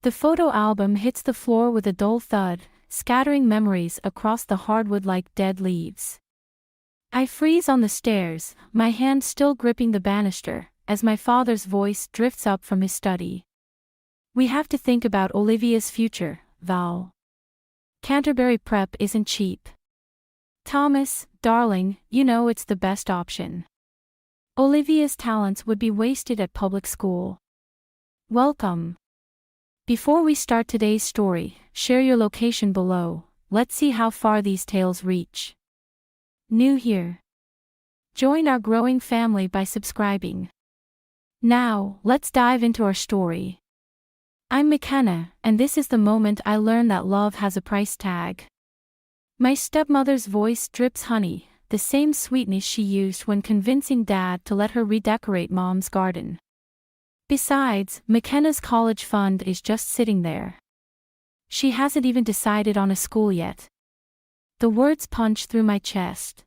The photo album hits the floor with a dull thud, scattering memories across the hardwood like dead leaves. I freeze on the stairs, my hand still gripping the banister, as my father's voice drifts up from his study. We have to think about Olivia's future, Val. Canterbury Prep isn't cheap. Thomas, darling, you know it's the best option. Olivia's talents would be wasted at public school. Welcome. Before we start today's story, share your location below. Let's see how far these tales reach. New here? Join our growing family by subscribing. Now, let's dive into our story. I'm Makenna, and this is the moment I learned that love has a price tag. My stepmother's voice drips honey, the same sweetness she used when convincing Dad to let her redecorate Mom's garden. Besides, Makenna's college fund is just sitting there. She hasn't even decided on a school yet. The words punch through my chest.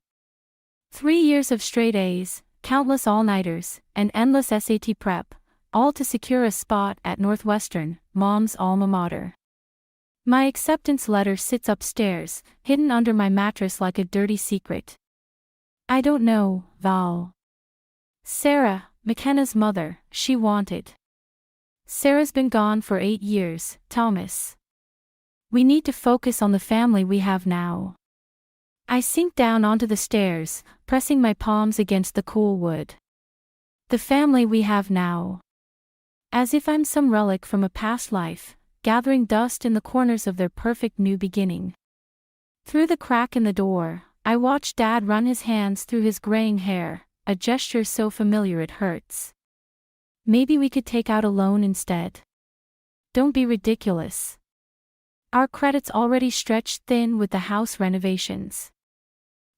3 years of straight A's, countless all-nighters, and endless SAT prep, all to secure a spot at Northwestern, Mom's alma mater. My acceptance letter sits upstairs, hidden under my mattress like a dirty secret. I don't know, Val. Sarah, Makenna's mother, she wanted. Sarah's been gone for 8 years, Thomas. We need to focus on the family we have now. I sink down onto the stairs, pressing my palms against the cool wood. The family we have now. As if I'm some relic from a past life, gathering dust in the corners of their perfect new beginning. Through the crack in the door, I watch Dad run his hands through his graying hair, a gesture so familiar it hurts. Maybe we could take out a loan instead. Don't be ridiculous. Our credit's already stretched thin with the house renovations.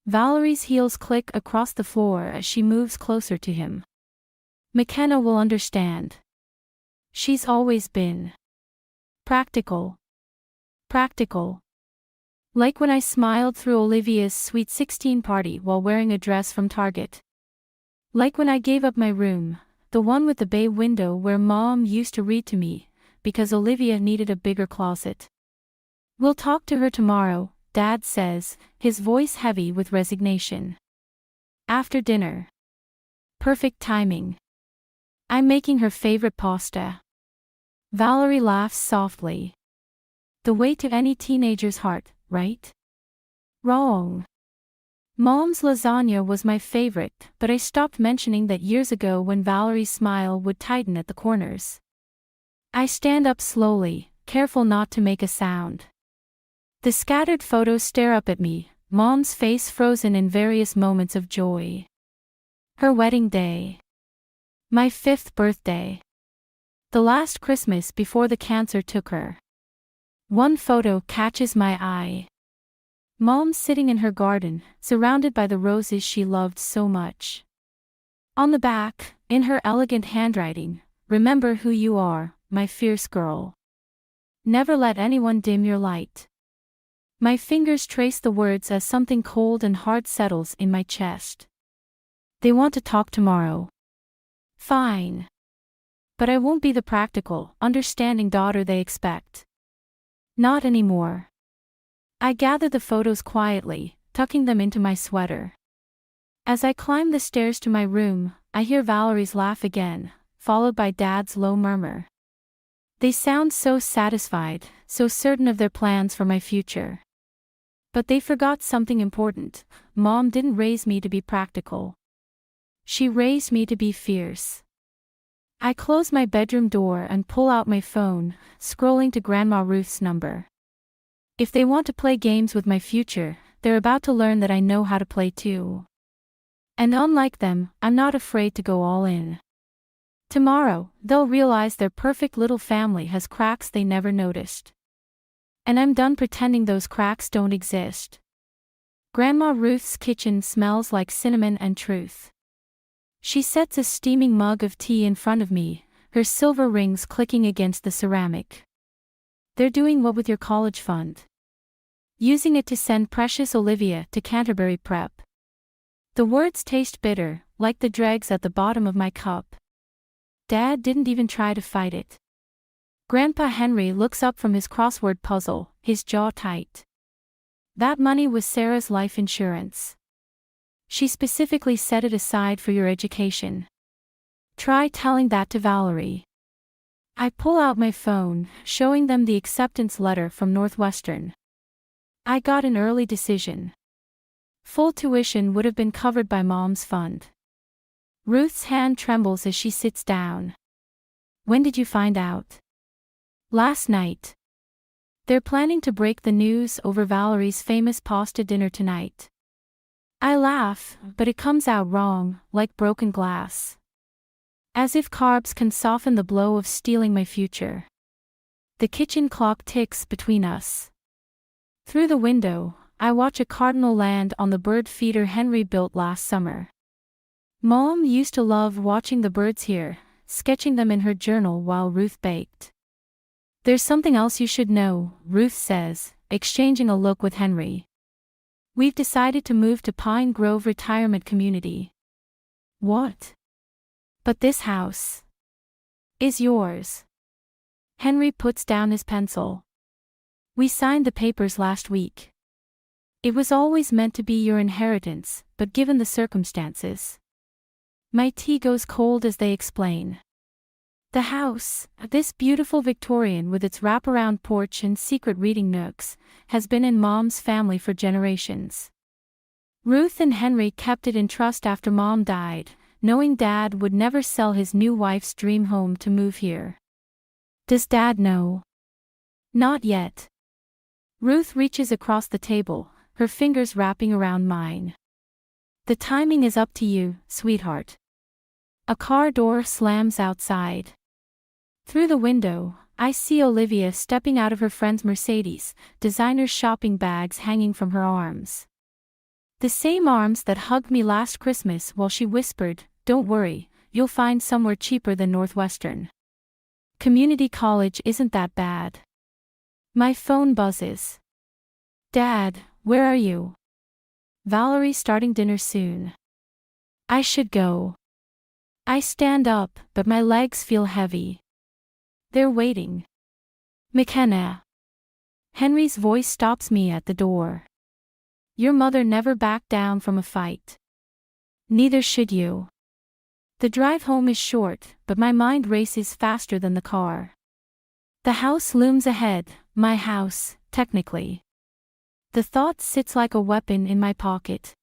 Valerie's heels click across the floor as she moves closer to him. Makenna will understand. She's always been practical. Practical. Like when I smiled through Olivia's sweet 16 party while wearing a dress from Target. Like when I gave up my room, the one with the bay window where Mom used to read to me, because Olivia needed a bigger closet. We'll talk to her tomorrow, Dad says, his voice heavy with resignation. After dinner. Perfect timing. I'm making her favorite pasta. Valerie laughs softly. The way to any teenager's heart, right? Wrong. Mom's lasagna was my favorite, but I stopped mentioning that years ago when Valerie's smile would tighten at the corners. I stand up slowly, careful not to make a sound. The scattered photos stare up at me, Mom's face frozen in various moments of joy. Her wedding day. My 5th birthday. The last Christmas before the cancer took her. One photo catches my eye. Mom sitting in her garden, surrounded by the roses she loved so much. On the back, in her elegant handwriting, "Remember who you are, my fierce girl. Never let anyone dim your light." My fingers trace the words as something cold and hard settles in my chest. They want to talk tomorrow. Fine. But I won't be the practical, understanding daughter they expect. Not anymore. I gather the photos quietly, tucking them into my sweater. As I climb the stairs to my room, I hear Valerie's laugh again, followed by Dad's low murmur. They sound so satisfied, so certain of their plans for my future. But they forgot something important. Mom didn't raise me to be practical. She raised me to be fierce. I close my bedroom door and pull out my phone, scrolling to Grandma Ruth's number. If they want to play games with my future, they're about to learn that I know how to play too. And unlike them, I'm not afraid to go all in. Tomorrow, they'll realize their perfect little family has cracks they never noticed. And I'm done pretending those cracks don't exist. Grandma Ruth's kitchen smells like cinnamon and truth. She sets a steaming mug of tea in front of me, her silver rings clicking against the ceramic. They're doing what with your college fund? Using it to send precious Olivia to Canterbury Prep. The words taste bitter, like the dregs at the bottom of my cup. Dad didn't even try to fight it. Grandpa Henry looks up from his crossword puzzle, his jaw tight. That money was Sarah's life insurance. She specifically set it aside for your education. Try telling that to Valerie. I pull out my phone, showing them the acceptance letter from Northwestern. I got an early decision. Full tuition would have been covered by Mom's fund. Ruth's hand trembles as she sits down. When did you find out? Last night. They're planning to break the news over Valerie's famous pasta dinner tonight. I laugh, but it comes out wrong, like broken glass. As if carbs can soften the blow of stealing my future. The kitchen clock ticks between us. Through the window, I watch a cardinal land on the bird feeder Henry built last summer. Mom used to love watching the birds here, sketching them in her journal while Ruth baked. There's something else you should know, Ruth says, exchanging a look with Henry. We've decided to move to Pine Grove Retirement Community. What? But this house is yours. Henry puts down his pencil. We signed the papers last week. It was always meant to be your inheritance, but given the circumstances. My tea goes cold as they explain. The house, this beautiful Victorian with its wraparound porch and secret reading nooks, has been in Mom's family for generations. Ruth and Henry kept it in trust after Mom died, knowing Dad would never sell his new wife's dream home to move here. Does Dad know? Not yet. Ruth reaches across the table, her fingers wrapping around mine. The timing is up to you, sweetheart. A car door slams outside. Through the window, I see Olivia stepping out of her friend's Mercedes, designer shopping bags hanging from her arms. The same arms that hugged me last Christmas while she whispered, "Don't worry, you'll find somewhere cheaper than Northwestern. Community college isn't that bad." My phone buzzes. Dad, where are you? Valerie's starting dinner soon. I should go. I stand up, but my legs feel heavy. They're waiting. Makenna. Henry's voice stops me at the door. Your mother never backed down from a fight. Neither should you. The drive home is short, but my mind races faster than the car. The house looms ahead, my house, technically. The thought sits like a weapon in my pocket.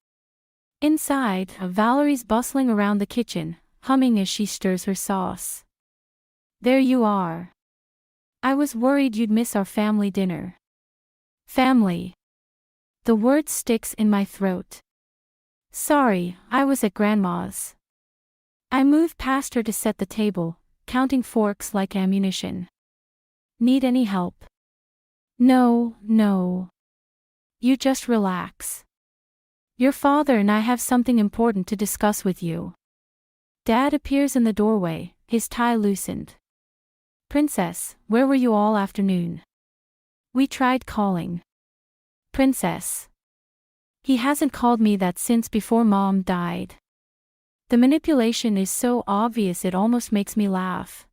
Inside, Valerie's bustling around the kitchen, humming as she stirs her sauce. There you are. I was worried you'd miss our family dinner. Family. The word sticks in my throat. Sorry, I was at Grandma's. I move past her to set the table, counting forks like ammunition. Need any help? No. You just relax. Your father and I have something important to discuss with you. Dad appears in the doorway, his tie loosened. Princess, where were you all afternoon? We tried calling. Princess. He hasn't called me that since before Mom died. The manipulation is so obvious it almost makes me laugh.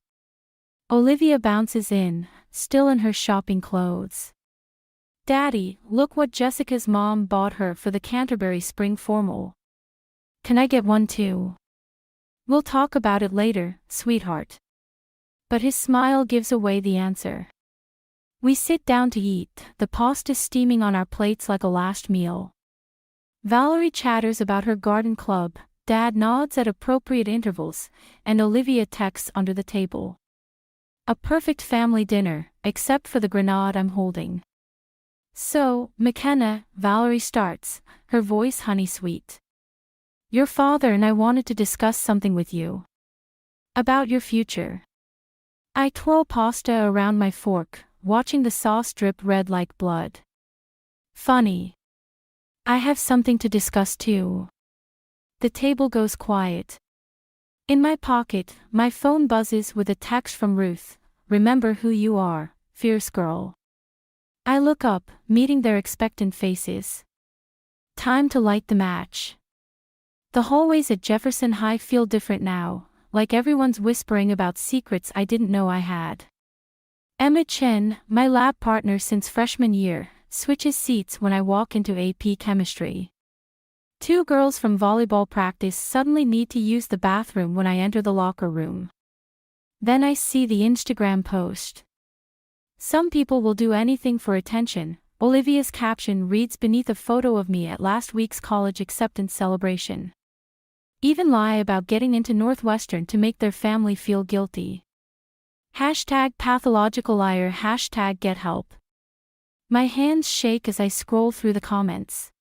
Olivia bounces in, still in her shopping clothes. Daddy, look what Jessica's mom bought her for the Canterbury Spring Formal. Can I get one too? We'll talk about it later, sweetheart. But his smile gives away the answer. We sit down to eat, the pasta steaming on our plates like a last meal. Valerie chatters about her garden club, Dad nods at appropriate intervals, and Olivia texts under the table. A perfect family dinner, except for the grenade I'm holding. So, Makenna, Valerie starts, her voice honey-sweet. Your father and I wanted to discuss something with you. About your future. I twirl pasta around my fork, watching the sauce drip red like blood. Funny. I have something to discuss too. The table goes quiet. In my pocket, my phone buzzes with a text from Ruth. Remember who you are, fierce girl. I look up, meeting their expectant faces. Time to light the match. The hallways at Jefferson High feel different now, like everyone's whispering about secrets I didn't know I had. Emma Chen, my lab partner since freshman year, switches seats when I walk into AP Chemistry. Two girls from volleyball practice suddenly need to use the bathroom when I enter the locker room. Then I see the Instagram post. Some people will do anything for attention. Olivia's caption reads beneath a photo of me at last week's college acceptance celebration. Even lie about getting into Northwestern to make their family feel guilty. #pathological liar #get help. My hands shake as I scroll through the comments.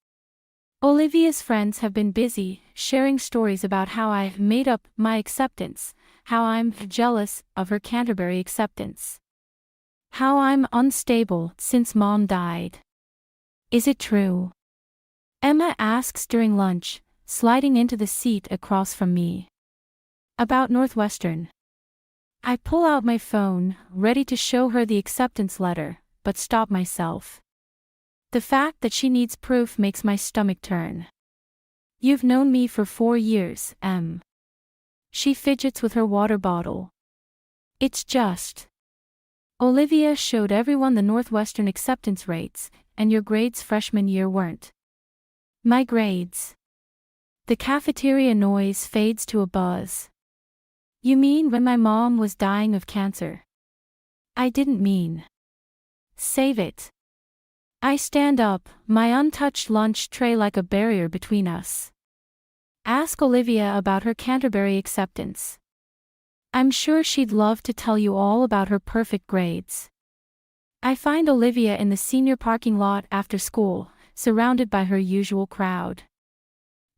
Olivia's friends have been busy, sharing stories about how I made up my acceptance, how I'm jealous of her Canterbury acceptance, how I'm unstable since mom died. Is it true? Emma asks during lunch, sliding into the seat across from me. About Northwestern. I pull out my phone, ready to show her the acceptance letter, but stop myself. The fact that she needs proof makes my stomach turn. You've known me for 4 years, Em. She fidgets with her water bottle. It's just. Olivia showed everyone the Northwestern acceptance rates, and your grades freshman year weren't. My grades. The cafeteria noise fades to a buzz. You mean when my mom was dying of cancer? I didn't mean. Save it. I stand up, my untouched lunch tray like a barrier between us. Ask Olivia about her Canterbury acceptance. I'm sure she'd love to tell you all about her perfect grades. I find Olivia in the senior parking lot after school, surrounded by her usual crowd.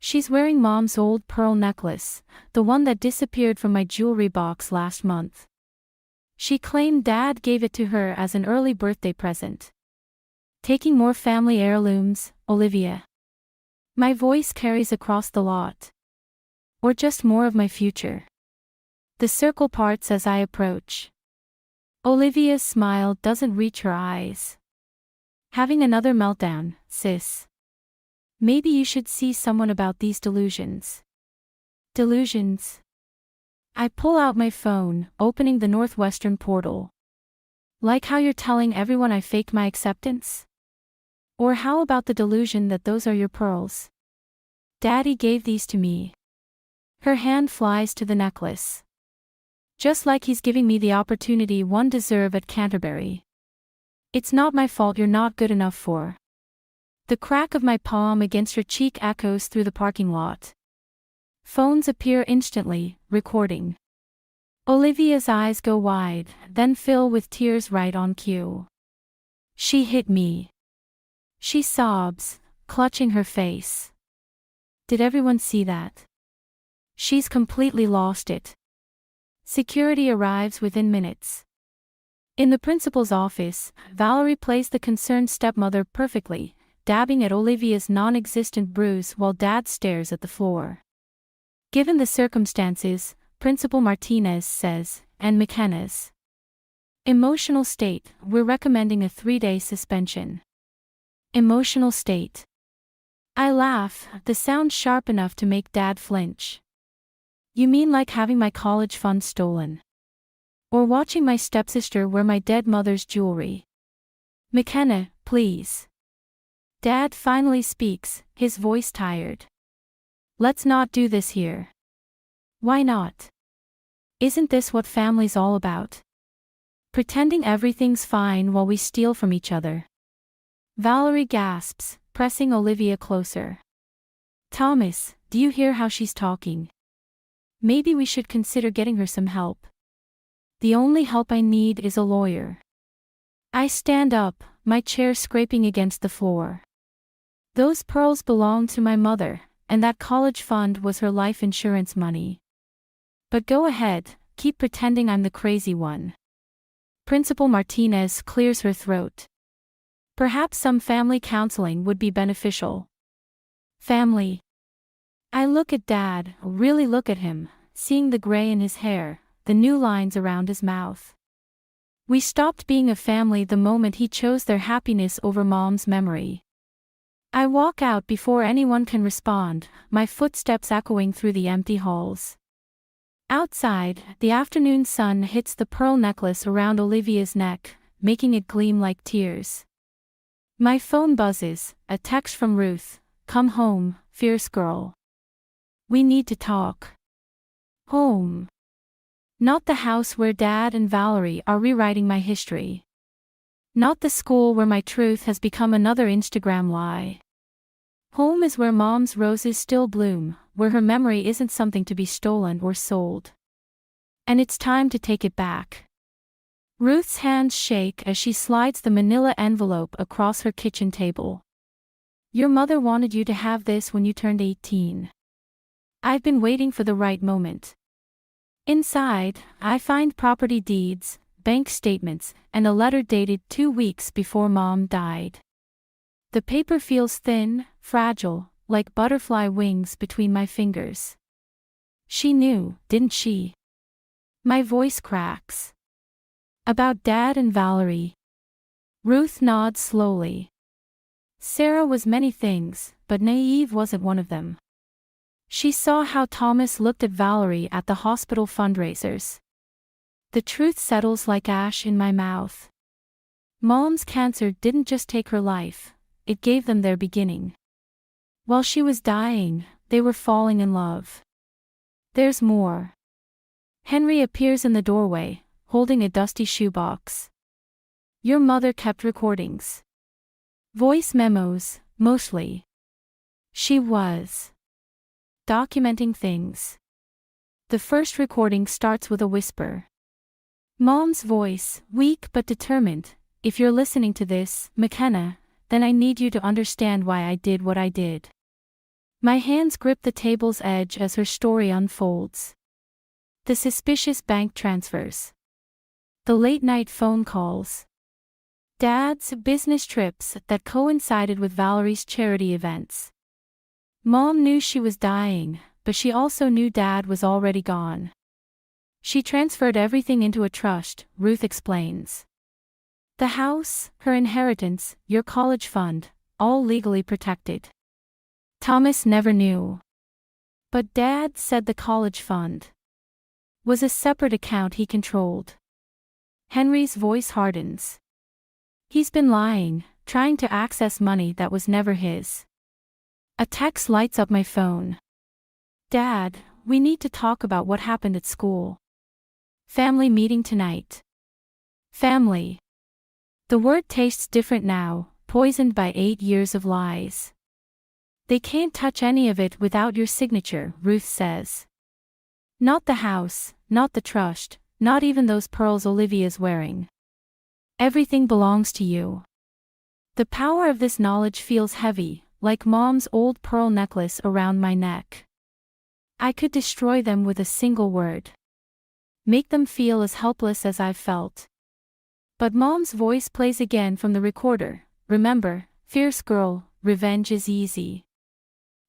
She's wearing mom's old pearl necklace, the one that disappeared from my jewelry box last month. She claimed Dad gave it to her as an early birthday present. Taking more family heirlooms, Olivia? My voice carries across the lot. Or just more of my future? The circle parts as I approach. Olivia's smile doesn't reach her eyes. Having another meltdown, sis. Maybe you should see someone about these delusions. Delusions? I pull out my phone, opening the Northwestern portal. Like how you're telling everyone I faked my acceptance? Or how about the delusion that those are your pearls? Daddy gave these to me. Her hand flies to the necklace. Just like he's giving me the opportunity one deserve at Canterbury. It's not my fault you're not good enough for. The crack of my palm against her cheek echoes through the parking lot. Phones appear instantly, recording. Olivia's eyes go wide, then fill with tears right on cue. She hit me. She sobs, clutching her face. Did everyone see that? She's completely lost it. Security arrives within minutes. In the principal's office, Valerie plays the concerned stepmother perfectly, dabbing at Olivia's non-existent bruise while Dad stares at the floor. Given the circumstances, Principal Martinez says, and Makenna's emotional state, we're recommending a 3-day suspension. Emotional state. I laugh, the sound sharp enough to make Dad flinch. You mean like having my college funds stolen? Or watching my stepsister wear my dead mother's jewelry? Makenna, please. Dad finally speaks, his voice tired. Let's not do this here. Why not? Isn't this what family's all about? Pretending everything's fine while we steal from each other. Valerie gasps, pressing Olivia closer. Thomas, do you hear how she's talking? Maybe we should consider getting her some help. The only help I need is a lawyer. I stand up, my chair scraping against the floor. Those pearls belonged to my mother, and that college fund was her life insurance money. But go ahead, keep pretending I'm the crazy one. Principal Martinez clears her throat. Perhaps some family counseling would be beneficial. Family. I look at Dad, really look at him, seeing the gray in his hair, the new lines around his mouth. We stopped being a family the moment he chose their happiness over Mom's memory. I walk out before anyone can respond, my footsteps echoing through the empty halls. Outside, the afternoon sun hits the pearl necklace around Olivia's neck, making it gleam like tears. My phone buzzes, a text from Ruth. Come home, fierce girl. We need to talk. Home. Not the house where Dad and Valerie are rewriting my history. Not the school where my truth has become another Instagram lie. Home is where Mom's roses still bloom, where her memory isn't something to be stolen or sold. And it's time to take it back. Ruth's hands shake as she slides the manila envelope across her kitchen table. Your mother wanted you to have this when you turned 18. I've been waiting for the right moment. Inside, I find property deeds, bank statements, and a letter dated 2 weeks before Mom died. The paper feels thin, fragile, like butterfly wings between my fingers. She knew, didn't she? My voice cracks. About Dad and Valerie. Ruth nods slowly. Sarah was many things, but naive wasn't one of them. She saw how Thomas looked at Valerie at the hospital fundraisers. The truth settles like ash in my mouth. Mom's cancer didn't just take her life, it gave them their beginning. While she was dying, they were falling in love. There's more. Henry appears in the doorway, holding a dusty shoebox. Your mother kept recordings. Voice memos, mostly. She was documenting things. The first recording starts with a whisper. Mom's voice, weak but determined. If you're listening to this, Makenna, then I need you to understand why I did what I did. My hands grip the table's edge as her story unfolds. The suspicious bank transfers. The late-night phone calls. Dad's business trips that coincided with Valerie's charity events. Mom knew she was dying, but she also knew Dad was already gone. She transferred everything into a trust, Ruth explains. The house, her inheritance, your college fund, all legally protected. Thomas never knew. But Dad said the college fund was a separate account he controlled. Henry's voice hardens. He's been lying, trying to access money that was never his. A text lights up my phone. Dad, we need to talk about what happened at school. Family meeting tonight. Family. The word tastes different now, poisoned by 8 years of lies. They can't touch any of it without your signature, Ruth says. Not the house, not the trust, not even those pearls Olivia's wearing. Everything belongs to you. The power of this knowledge feels heavy, like Mom's old pearl necklace around my neck. I could destroy them with a single word. Make them feel as helpless as I've felt. But Mom's voice plays again from the recorder. Remember, fierce girl, revenge is easy.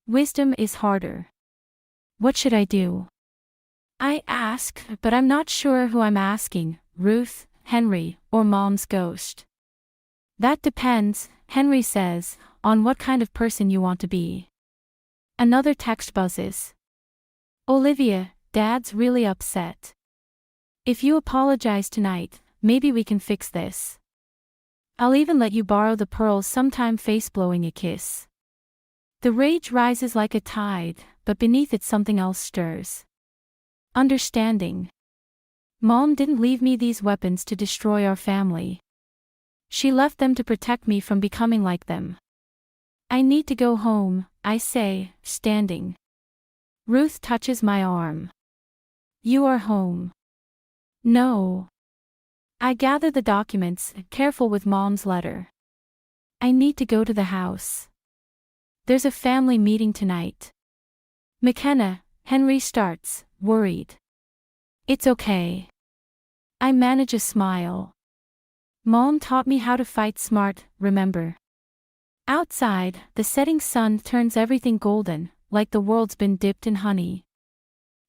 Wisdom is harder. What should I do? I ask, but I'm not sure who I'm asking, Ruth, Henry, or Mom's ghost. That depends, Henry says, on what kind of person you want to be. Another text buzzes. Olivia, Dad's really upset. If you apologize tonight, maybe we can fix this. I'll even let you borrow the pearls sometime, face blowing a kiss. The rage rises like a tide, but beneath it something else stirs. Understanding. Mom didn't leave me these weapons to destroy our family. She left them to protect me from becoming like them. I need to go home, I say, standing. Ruth touches my arm. You are home. No. I gather the documents, careful with Mom's letter. I need to go to the house. There's a family meeting tonight. Makenna, Henry starts, worried. It's okay. I manage a smile. Mom taught me how to fight smart, remember? Outside, the setting sun turns everything golden, like the world's been dipped in honey.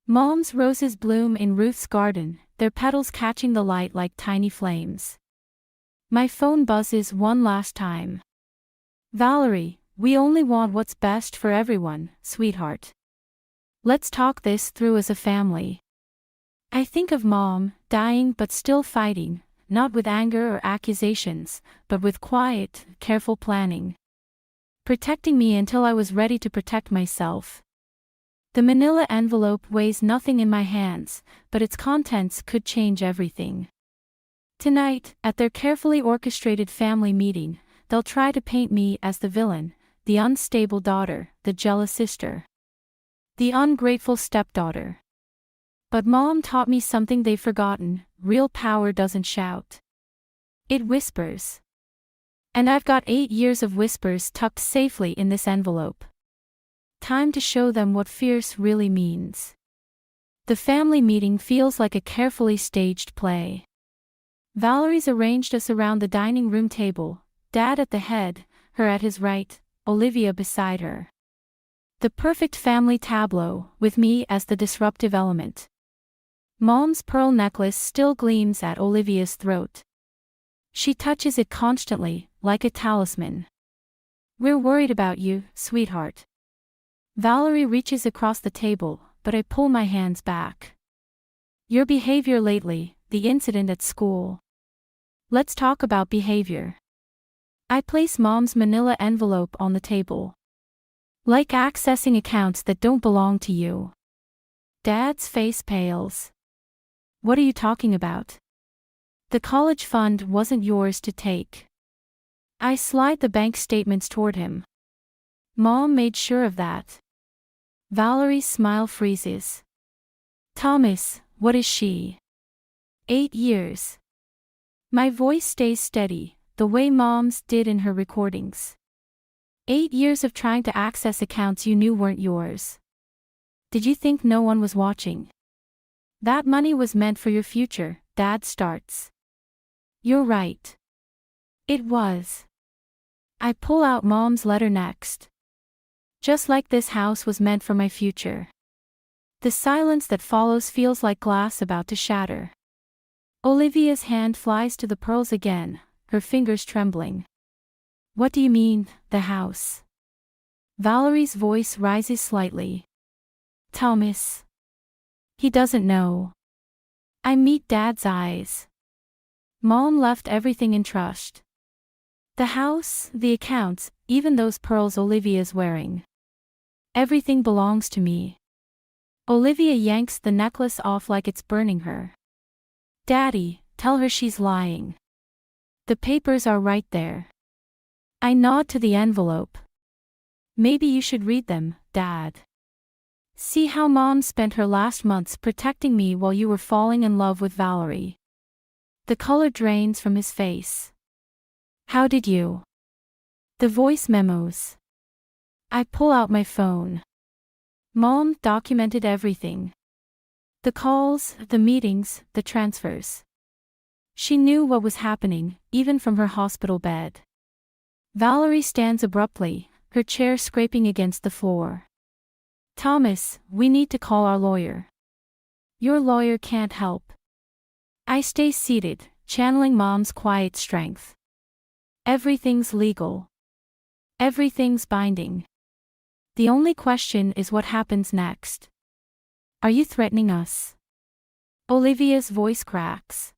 Mom's roses bloom in Ruth's garden, their petals catching the light like tiny flames. My phone buzzes one last time. Valerie, we only want what's best for everyone, sweetheart. Let's talk this through as a family. I think of Mom, dying but still fighting, not with anger or accusations, but with quiet, careful planning. Protecting me until I was ready to protect myself. The manila envelope weighs nothing in my hands, but its contents could change everything. Tonight, at their carefully orchestrated family meeting, they'll try to paint me as the villain, the unstable daughter, the jealous sister, the ungrateful stepdaughter. But Mom taught me something they've forgotten: real power doesn't shout. It whispers. And I've got 8 years of whispers tucked safely in this envelope. Time to show them what fierce really means. The family meeting feels like a carefully staged play. Valerie's arranged us around the dining room table, Dad at the head, her at his right, Olivia beside her. The perfect family tableau, with me as the disruptive element. Mom's pearl necklace still gleams at Olivia's throat. She touches it constantly, like a talisman. We're worried about you, sweetheart. Valerie reaches across the table, but I pull my hands back. Your behavior lately, the incident at school. Let's talk about behavior. I place Mom's manila envelope on the table. Like accessing accounts that don't belong to you. Dad's face pales. What are you talking about? The college fund wasn't yours to take. I slide the bank statements toward him. Mom made sure of that. Valerie's smile freezes. Thomas, what is she? 8 years. My voice stays steady, the way Mom's did in her recordings. 8 years of trying to access accounts you knew weren't yours. Did you think no one was watching? That money was meant for your future, Dad starts. You're right. It was. I pull out Mom's letter next. Just like this house was meant for my future. The silence that follows feels like glass about to shatter. Olivia's hand flies to the pearls again, her fingers trembling. What do you mean, the house? Valerie's voice rises slightly. Thomas. He doesn't know. I meet Dad's eyes. Mom left everything in trust. The house, the accounts, even those pearls Olivia's wearing. Everything belongs to me. Olivia yanks the necklace off like it's burning her. Daddy, tell her she's lying. The papers are right there. I nod to the envelope. Maybe you should read them, Dad. See how Mom spent her last months protecting me while you were falling in love with Valerie. The color drains from his face. How did you? The voice memos. I pull out my phone. Mom documented everything. The calls, the meetings, the transfers. She knew what was happening, even from her hospital bed. Valerie stands abruptly, her chair scraping against the floor. Thomas, we need to call our lawyer. Your lawyer can't help. I stay seated, channeling Mom's quiet strength. Everything's legal. Everything's binding. The only question is what happens next. Are you threatening us? Olivia's voice cracks.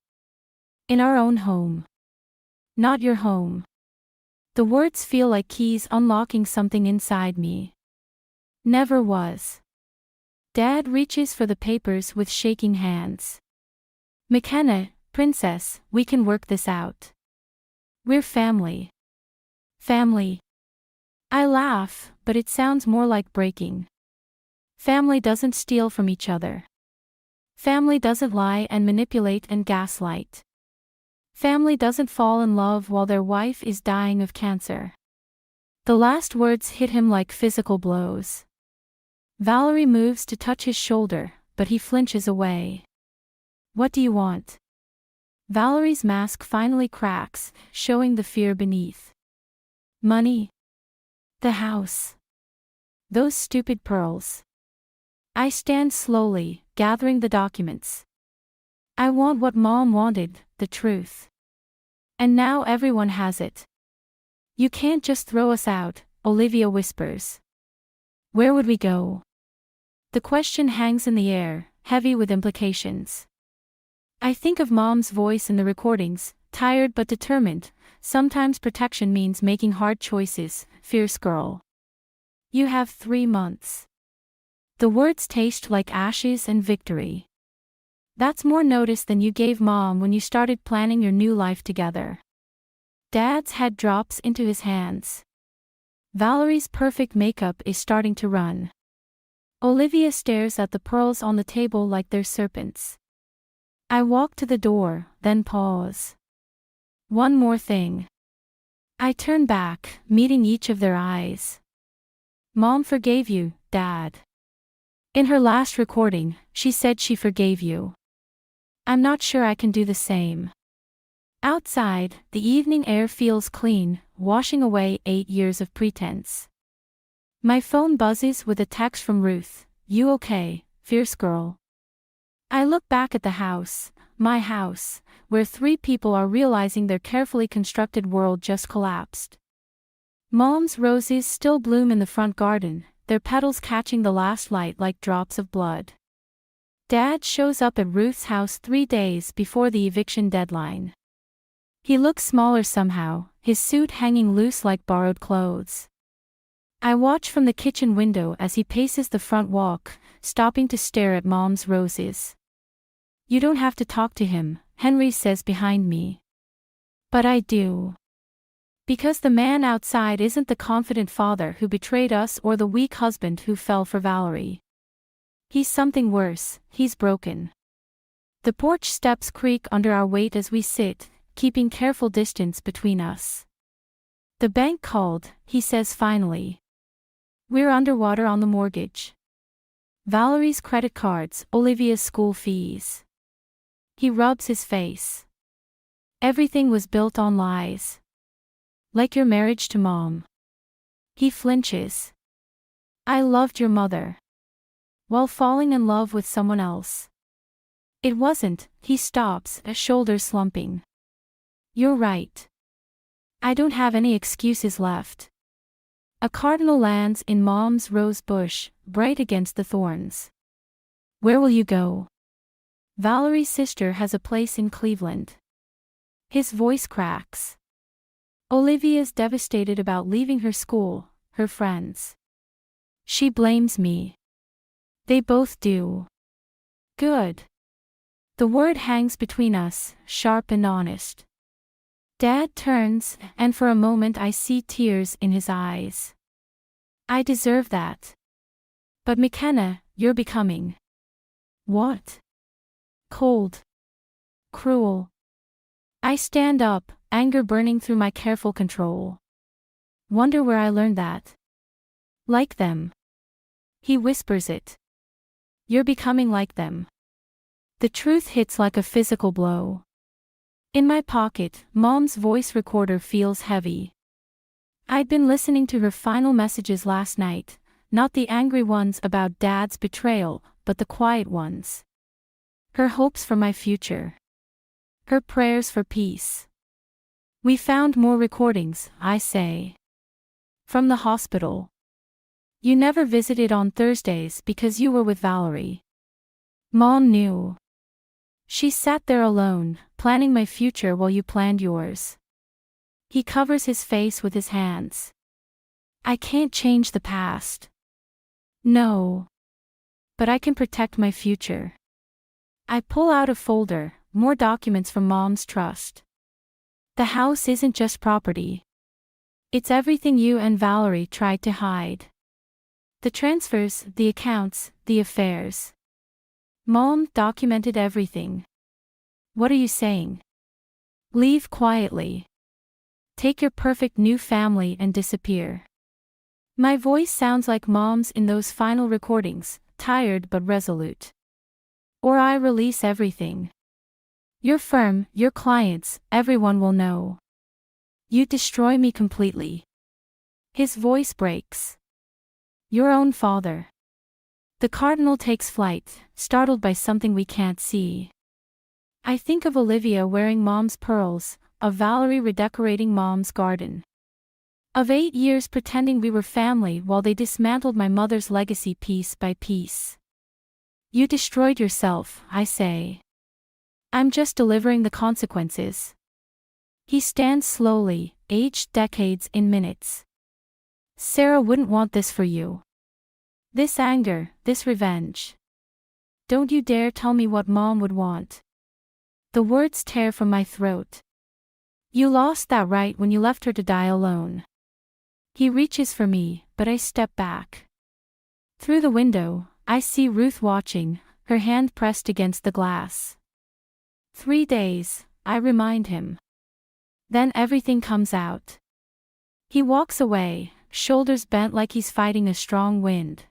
In our own home. Not your home. The words feel like keys unlocking something inside me. Never was. Dad reaches for the papers with shaking hands. Makenna, princess, we can work this out. We're family. Family. I laugh, but it sounds more like breaking. Family doesn't steal from each other. Family doesn't lie and manipulate and gaslight. Family doesn't fall in love while their wife is dying of cancer. The last words hit him like physical blows. Valerie moves to touch his shoulder, but he flinches away. What do you want? Valerie's mask finally cracks, showing the fear beneath. Money. The house. Those stupid pearls. I stand slowly, gathering the documents. I want what Mom wanted, the truth. And now everyone has it. You can't just throw us out, Olivia whispers. Where would we go? The question hangs in the air, heavy with implications. I think of Mom's voice in the recordings, tired but determined. Sometimes protection means making hard choices, fierce girl. You have 3 months. The words taste like ashes and victory. That's more notice than you gave Mom when you started planning your new life together. Dad's head drops into his hands. Valerie's perfect makeup is starting to run. Olivia stares at the pearls on the table like they're serpents. I walk to the door, then pause. One more thing. I turn back, meeting each of their eyes. Mom forgave you, Dad. In her last recording, she said she forgave you. I'm not sure I can do the same. Outside, the evening air feels clean, washing away 8 years of pretense. My phone buzzes with a text from Ruth. You okay, fierce girl? I look back at the house, my house, where 3 people are realizing their carefully constructed world just collapsed. Mom's roses still bloom in the front garden, their petals catching the last light like drops of blood. Dad shows up at Ruth's house 3 days before the eviction deadline. He looks smaller somehow, his suit hanging loose like borrowed clothes. I watch from the kitchen window as he paces the front walk, stopping to stare at Mom's roses. You don't have to talk to him, Henry says behind me. But I do. Because the man outside isn't the confident father who betrayed us or the weak husband who fell for Valerie. He's something worse, he's broken. The porch steps creak under our weight as we sit, keeping careful distance between us. The bank called, he says finally. We're underwater on the mortgage. Valerie's credit cards, Olivia's school fees. He rubs his face. Everything was built on lies. Like your marriage to Mom. He flinches. I loved your mother. While falling in love with someone else. It wasn't, he stops, a shoulder slumping. You're right. I don't have any excuses left. A cardinal lands in Mom's rose bush, bright against the thorns. Where will you go? Valerie's sister has a place in Cleveland. His voice cracks. Olivia's devastated about leaving her school, her friends. She blames me. They both do. Good. The word hangs between us, sharp and honest. Dad turns, and for a moment I see tears in his eyes. I deserve that. But Makenna, you're becoming. What? Cold. Cruel. I stand up, anger burning through my careful control. Wonder where I learned that. Like them. He whispers it. You're becoming like them. The truth hits like a physical blow. In my pocket, Mom's voice recorder feels heavy. I'd been listening to her final messages last night, not the angry ones about Dad's betrayal, but the quiet ones. Her hopes for my future. Her prayers for peace. We found more recordings, I say. From the hospital. You never visited on Thursdays because you were with Valerie. Mom knew. She sat there alone, planning my future while you planned yours. He covers his face with his hands. I can't change the past. No. But I can protect my future. I pull out a folder, more documents from Mom's trust. The house isn't just property. It's everything you and Valerie tried to hide. The transfers, the accounts, the affairs. Mom documented everything. What are you saying? Leave quietly. Take your perfect new family and disappear. My voice sounds like Mom's in those final recordings, tired but resolute. Or I release everything. Your firm, your clients, everyone will know. You destroy me completely. His voice breaks. Your own father. The cardinal takes flight, startled by something we can't see. I think of Olivia wearing Mom's pearls, of Valerie redecorating Mom's garden. Of 8 years pretending we were family while they dismantled my mother's legacy piece by piece. You destroyed yourself, I say. I'm just delivering the consequences. He stands slowly, aged decades in minutes. Sarah wouldn't want this for you. This anger, this revenge. Don't you dare tell me what Mom would want. The words tear from my throat. You lost that right when you left her to die alone. He reaches for me, but I step back. Through the window, I see Ruth watching, her hand pressed against the glass. 3 days, I remind him. Then everything comes out. He walks away, shoulders bent like he's fighting a strong wind.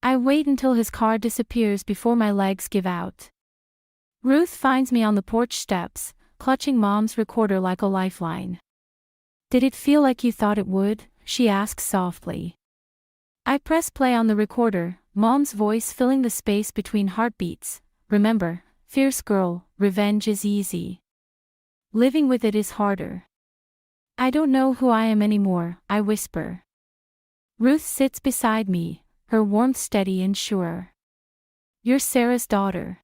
I wait until his car disappears before my legs give out. Ruth finds me on the porch steps, clutching Mom's recorder like a lifeline. Did it feel like you thought it would? She asks softly. I press play on the recorder, Mom's voice filling the space between heartbeats. Remember, fierce girl, revenge is easy. Living with it is harder. I don't know who I am anymore, I whisper. Ruth sits beside me, her warmth steady and sure. You're Sarah's daughter.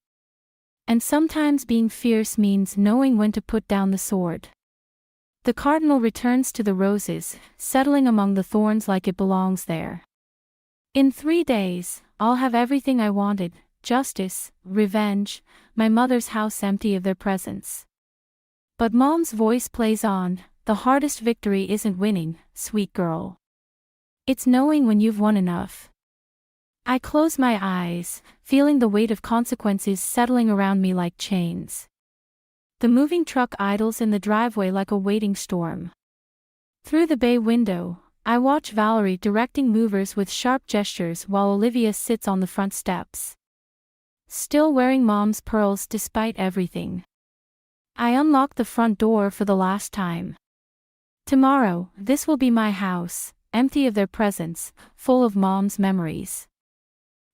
And sometimes being fierce means knowing when to put down the sword. The cardinal returns to the roses, settling among the thorns like it belongs there. In 3 days, I'll have everything I wanted: justice, revenge, my mother's house empty of their presence. But Mom's voice plays on. The hardest victory isn't winning, sweet girl. It's knowing when you've won enough. I close my eyes, feeling the weight of consequences settling around me like chains. The moving truck idles in the driveway like a waiting storm. Through the bay window, I watch Valerie directing movers with sharp gestures while Olivia sits on the front steps. Still wearing Mom's pearls despite everything. I unlock the front door for the last time. Tomorrow, this will be my house, empty of their presence, full of Mom's memories.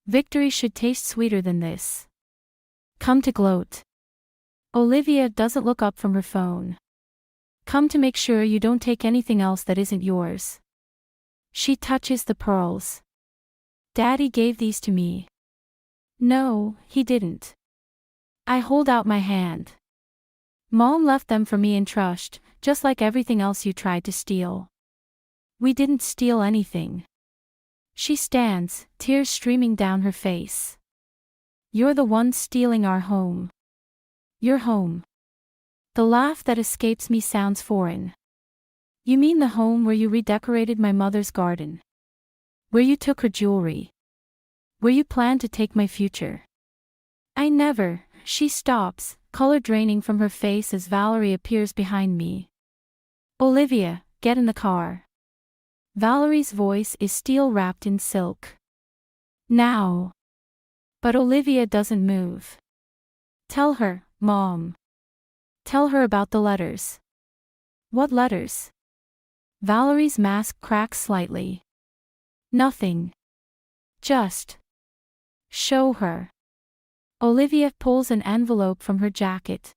Victory should taste sweeter than this. Come to gloat. Olivia doesn't look up from her phone. Come to make sure you don't take anything else that isn't yours. She touches the pearls. Daddy gave these to me. No, he didn't. I hold out my hand. Mom left them for me in trust, just like everything else you tried to steal. We didn't steal anything. She stands, tears streaming down her face. You're the one stealing our home. Your home. The laugh that escapes me sounds foreign. You mean the home where you redecorated my mother's garden? Where you took her jewelry? Where you planned to take my future? I never. She stops, color draining from her face as Valerie appears behind me. Olivia, get in the car. Valerie's voice is steel wrapped in silk. Now. But Olivia doesn't move. Tell her, Mom. Tell her about the letters. What letters? Valerie's mask cracks slightly. Nothing. Just. Show her. Olivia pulls an envelope from her jacket.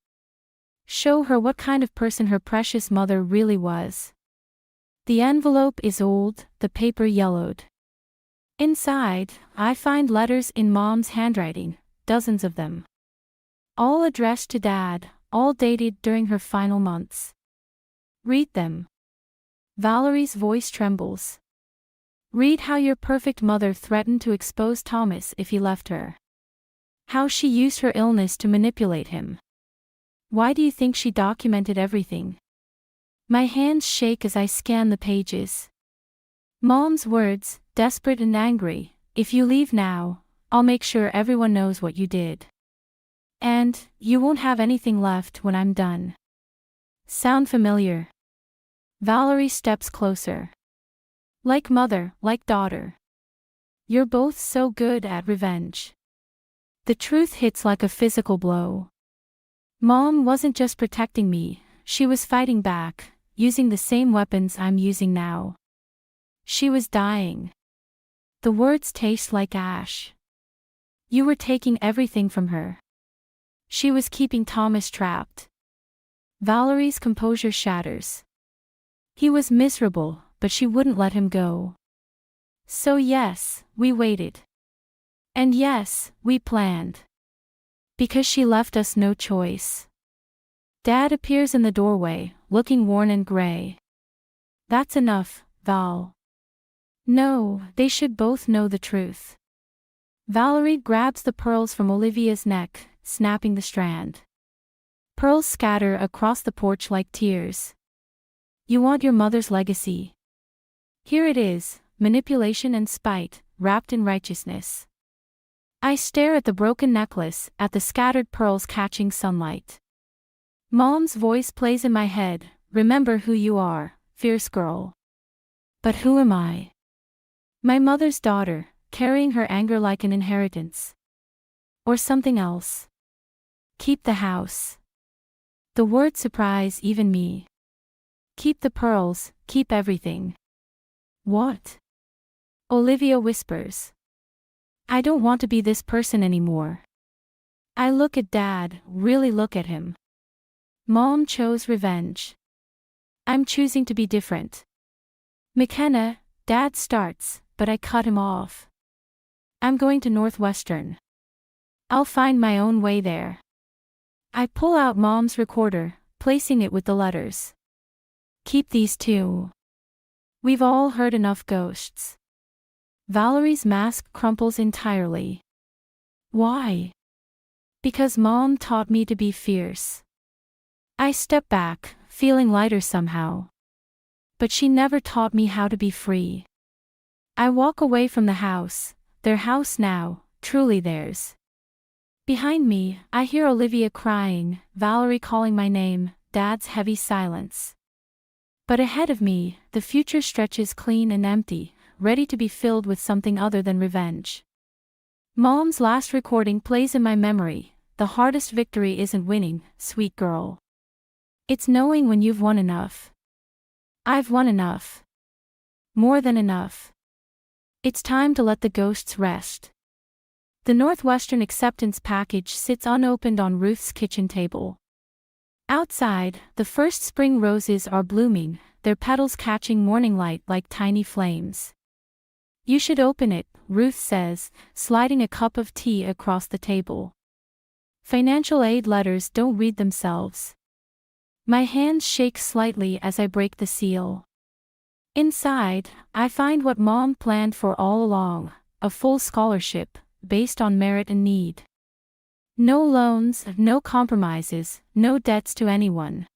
Show her what kind of person her precious mother really was. The envelope is old, the paper yellowed. Inside, I find letters in Mom's handwriting, dozens of them. All addressed to Dad, all dated during her final months. Read them. Valerie's voice trembles. Read how your perfect mother threatened to expose Thomas if he left her. How she used her illness to manipulate him. Why do you think she documented everything? My hands shake as I scan the pages. Mom's words, desperate and angry: if you leave now, I'll make sure everyone knows what you did. And, you won't have anything left when I'm done. Sound familiar? Valerie steps closer. Like mother, like daughter. You're both so good at revenge. The truth hits like a physical blow. Mom wasn't just protecting me, she was fighting back, using the same weapons I'm using now. She was dying. The words taste like ash. You were taking everything from her. She was keeping Thomas trapped. Valerie's composure shatters. He was miserable, but she wouldn't let him go. So yes, we waited. And yes, we planned. Because she left us no choice. Dad appears in the doorway, looking worn and gray. That's enough, Val. No, they should both know the truth. Valerie grabs the pearls from Olivia's neck, snapping the strand. Pearls scatter across the porch like tears. You want your mother's legacy? Here it is, manipulation and spite, wrapped in righteousness. I stare at the broken necklace, at the scattered pearls catching sunlight. Mom's voice plays in my head, remember who you are, fierce girl. But who am I? My mother's daughter, carrying her anger like an inheritance. Or something else. Keep the house. The word surprise even me. Keep the pearls, keep everything. What? Olivia whispers. I don't want to be this person anymore. I look at Dad, really look at him. Mom chose revenge. I'm choosing to be different. Makenna, Dad starts, but I cut him off. I'm going to Northwestern. I'll find my own way there. I pull out Mom's recorder, placing it with the letters. Keep these too. We've all heard enough ghosts. Valerie's mask crumples entirely. Why? Because Mom taught me to be fierce. I step back, feeling lighter somehow. But she never taught me how to be free. I walk away from the house, their house now, truly theirs. Behind me, I hear Olivia crying, Valerie calling my name, Dad's heavy silence. But ahead of me, the future stretches clean and empty, ready to be filled with something other than revenge. Mom's last recording plays in my memory. The hardest victory isn't winning, sweet girl. It's knowing when you've won enough. I've won enough. More than enough. It's time to let the ghosts rest. The Northwestern acceptance package sits unopened on Ruth's kitchen table. Outside, the first spring roses are blooming, their petals catching morning light like tiny flames. You should open it, Ruth says, sliding a cup of tea across the table. Financial aid letters don't read themselves. My hands shake slightly as I break the seal. Inside, I find what Mom planned for all along, a full scholarship, based on merit and need. No loans, no compromises, no debts to anyone.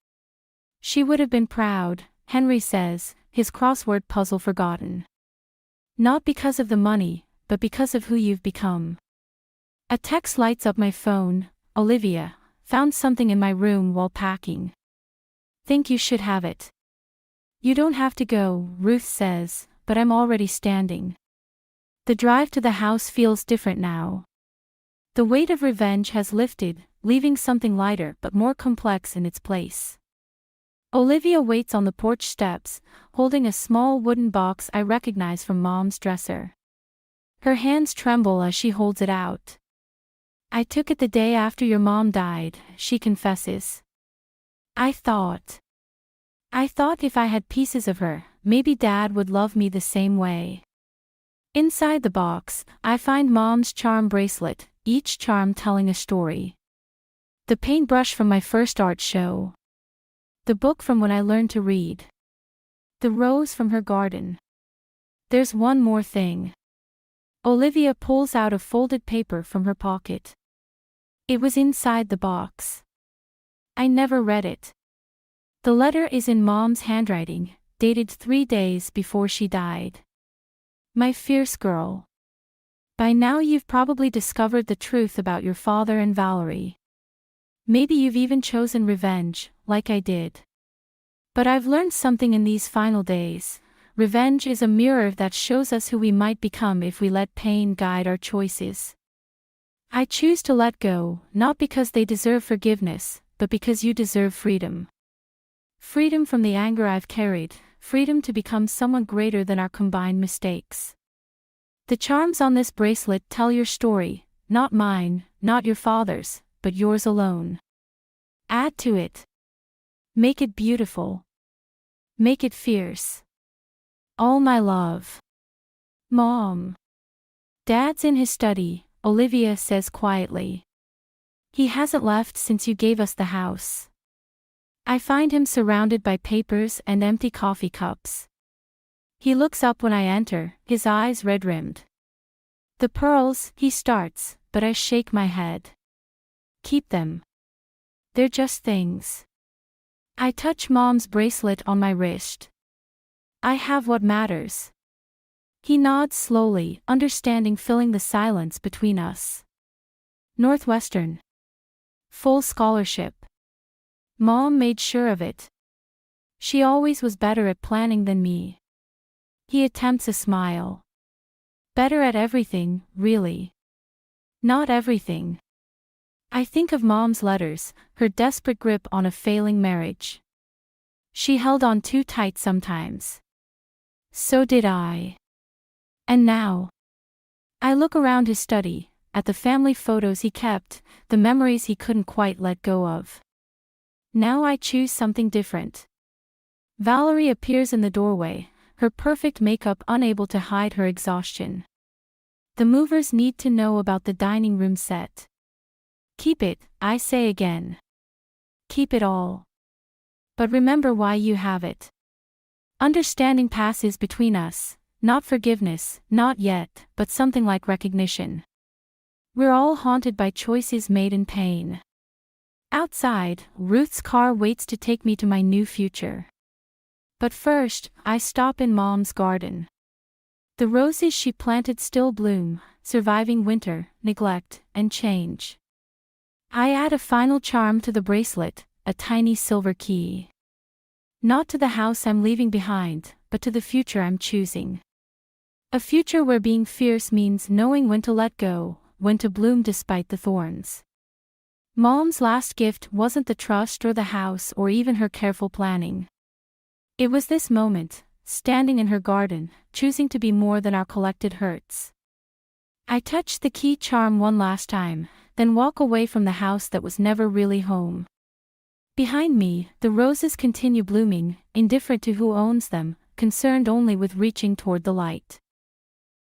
She would have been proud, Henry says, his crossword puzzle forgotten. Not because of the money, but because of who you've become. A text lights up my phone. Olivia, found something in my room while packing. Think you should have it. You don't have to go, Ruth says, but I'm already standing. The drive to the house feels different now. The weight of revenge has lifted, leaving something lighter but more complex in its place. Olivia waits on the porch steps, holding a small wooden box I recognize from Mom's dresser. Her hands tremble as she holds it out. I took it the day after your mom died, she confesses. I thought if I had pieces of her, maybe Dad would love me the same way. Inside the box, I find Mom's charm bracelet, each charm telling a story. The paintbrush from my first art show. The book from when I learned to read. The rose from her garden. There's one more thing. Olivia pulls out a folded paper from her pocket. It was inside the box. I never read it. The letter is in Mom's handwriting, dated 3 days before she died. My fierce girl. By now you've probably discovered the truth about your father and Valerie. Maybe you've even chosen revenge, like I did. But I've learned something in these final days. Revenge is a mirror that shows us who we might become if we let pain guide our choices. I choose to let go, not because they deserve forgiveness, but because you deserve freedom. Freedom from the anger I've carried, freedom to become someone greater than our combined mistakes. The charms on this bracelet tell your story, not mine, not your father's, but yours alone. Add to it. Make it beautiful. Make it fierce. All my love. Mom. Dad's in his study, Olivia says quietly. He hasn't left since you gave us the house. I find him surrounded by papers and empty coffee cups. He looks up when I enter, his eyes red-rimmed. The pearls, he starts, but I shake my head. Keep them. They're just things. I touch Mom's bracelet on my wrist. I have what matters. He nods slowly, understanding, filling the silence between us. Northwestern. Full scholarship. Mom made sure of it. She always was better at planning than me. He attempts a smile. Better at everything, really. Not everything. I think of Mom's letters, her desperate grip on a failing marriage. She held on too tight sometimes. So did I. And now, I look around his study, at the family photos he kept, the memories he couldn't quite let go of. Now I choose something different. Valerie appears in the doorway, her perfect makeup unable to hide her exhaustion. The movers need to know about the dining room set. Keep it, I say again. Keep it all. But remember why you have it. Understanding passes between us, not forgiveness, not yet, but something like recognition. We're all haunted by choices made in pain. Outside, Ruth's car waits to take me to my new future. But first, I stop in Mom's garden. The roses she planted still bloom, surviving winter, neglect, and change. I add a final charm to the bracelet, a tiny silver key. Not to the house I'm leaving behind, but to the future I'm choosing. A future where being fierce means knowing when to let go, when to bloom despite the thorns. Mom's last gift wasn't the trust or the house or even her careful planning. It was this moment, standing in her garden, choosing to be more than our collected hurts. I touch the key charm one last time, then walk away from the house that was never really home. Behind me, the roses continue blooming, indifferent to who owns them, concerned only with reaching toward the light.